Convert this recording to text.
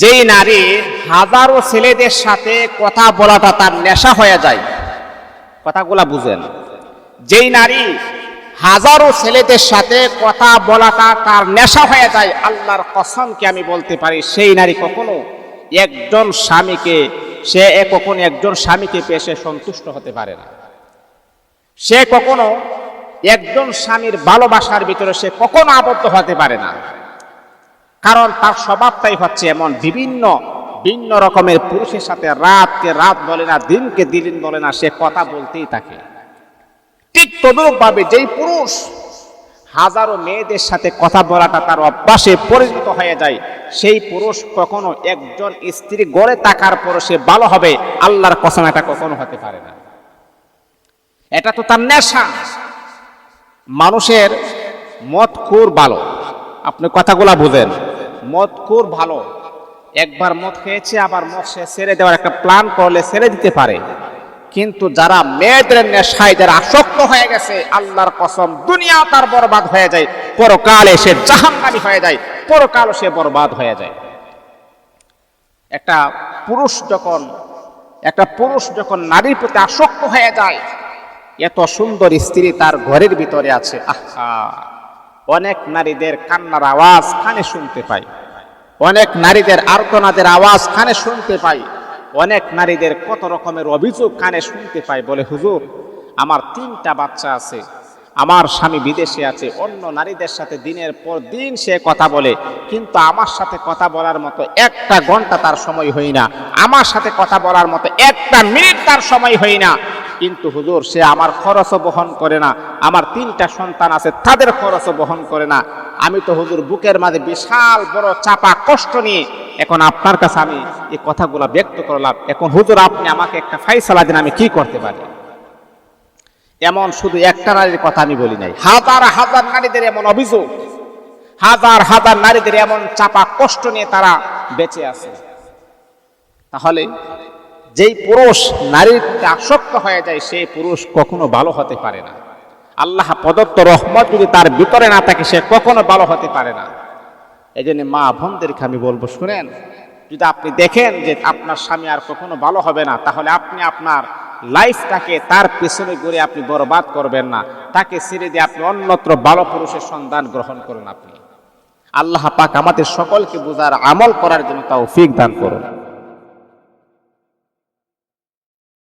যেই নারী হাজারো ছেলেদের সাথে কথা বলাটা তার নেশা হয়ে যায়, কথাগুলা বুঝেন। যেই নারী হাজারো ছেলেদের সাথে কথা বলাটা তার নেশা হয়ে যায়, আল্লাহর কসমকে আমি বলতে পারি সেই নারী কখনো একজন স্বামীকে পেয়ে সে সন্তুষ্ট হতে পারে না। সে কখনো একজন স্বামীর ভালোবাসার ভিতরে সে কখনো আবদ্ধ হতে পারে না, কারণ তার স্বভাবটাই হচ্ছে এমন। ভিন্ন রকমের পুরুষের সাথে রাতকে রাত বলে না, দিনকে দিন বলে না, সে কথা বলতেই থাকে। ঠিক তদুরূপভাবে যেই পুরুষ হাজারো মেয়েদের সাথে কথা বলাটা তার অভ্যাসে পরিণত হয়ে যায়, সেই পুরুষ কখনো একজন স্ত্রী গড়ে থাকার পর সে ভালো হবে, আল্লাহর কসম এটা কখনো হতে পারে না। এটা তো তার নেশা। মানুষের মদখোর ভালো, আপনি কথাগুলা বুঝেন। মদখোর ভালো, একবার মদ খেয়েছে আবার মদ সে ছেড়ে দেওয়ার একটা প্ল্যান করলে ছেড়ে দিতে পারে, কিন্তু যারা মেয়েদের নেশায় যারা আসক্ত হয়ে গেছে, আল্লাহর কসম দুনিয়া তার বরবাদ হয়ে যায়, পরকালে সে জাহান্নামী হয়ে যায়, পরকালও সে বরবাদ হয়ে যায়। একটা পুরুষ যখন নারীর প্রতি আসক্ত হয়ে যায়, এত সুন্দর স্ত্রী তার ঘরের ভিতরে আছে, আহা, অনেক নারীদের কান্নার আওয়াজ কানে শুনতে পাই, অনেক নারীদের আর্তনাদের আওয়াজ কানে শুনতে পাই, অনেক নারীদের কত রকমের অভিযোগ কানে শুনতে পাই। বলে, হুজুর, আমার 3টা বাচ্চা আছে, আমার স্বামী বিদেশে আছে, অন্য নারীদের সাথে দিনের পর দিন সে কথা বলে, কিন্তু আমার সাথে কথা বলার মতো 1টা ঘন্টা তার সময় হয় না, আমার সাথে কথা বলার মতো 1টা মিনিট তার সময় হয় না। কিন্তু হুজুর, সে আমার খরচও বহন করে না, আমার 3টা সন্তান আছে তাদের খরচও বহন করে না। আমি তো হুজুর বুকের মাঝে বিশাল বড় চাপা কষ্ট নিয়ে এখন আপনার কাছে আমি এই কথাগুলো ব্যক্ত করলাম। এখন হুজুর আপনি আমাকে একটা ফায়সালা দিন, আমি কি করতে পারি? এমন শুধু একটা নারীর কথা আমি বলি নাই, হাজার হাজার নারীদের এমন অভিযোগ, হাজার হাজার নারীদের এমন চাপা কষ্ট নিয়ে তারা বেঁচে আছে। তাহলে যেই পুরুষ নারীর আসক্ত হয়ে যায়, সেই পুরুষ কখনো ভালো হতে পারে না। আল্লাহ প্রদত্ত রহমত যদি তার ভিতরে না থাকে, সে কখনো ভালো হতে পারে না। এই জন্য মা বোনদেরকে আমি বলবো, শুনেন, যদি আপনি দেখেন যে আপনার স্বামী আর কখনো ভালো হবে না, তাহলে আপনি আপনার লাইফটাকে তার পেছনে ঘুরে আপনি বরবাদ করবেন না, তাকে ছেড়ে দিয়ে আপনি অন্যত্র ভালো পুরুষের সন্ধান গ্রহণ করুন। আপনি আল্লাহ পাক আমাদের সকলকে বুঝার আমল করার জন্য তৌফিক দান করুন।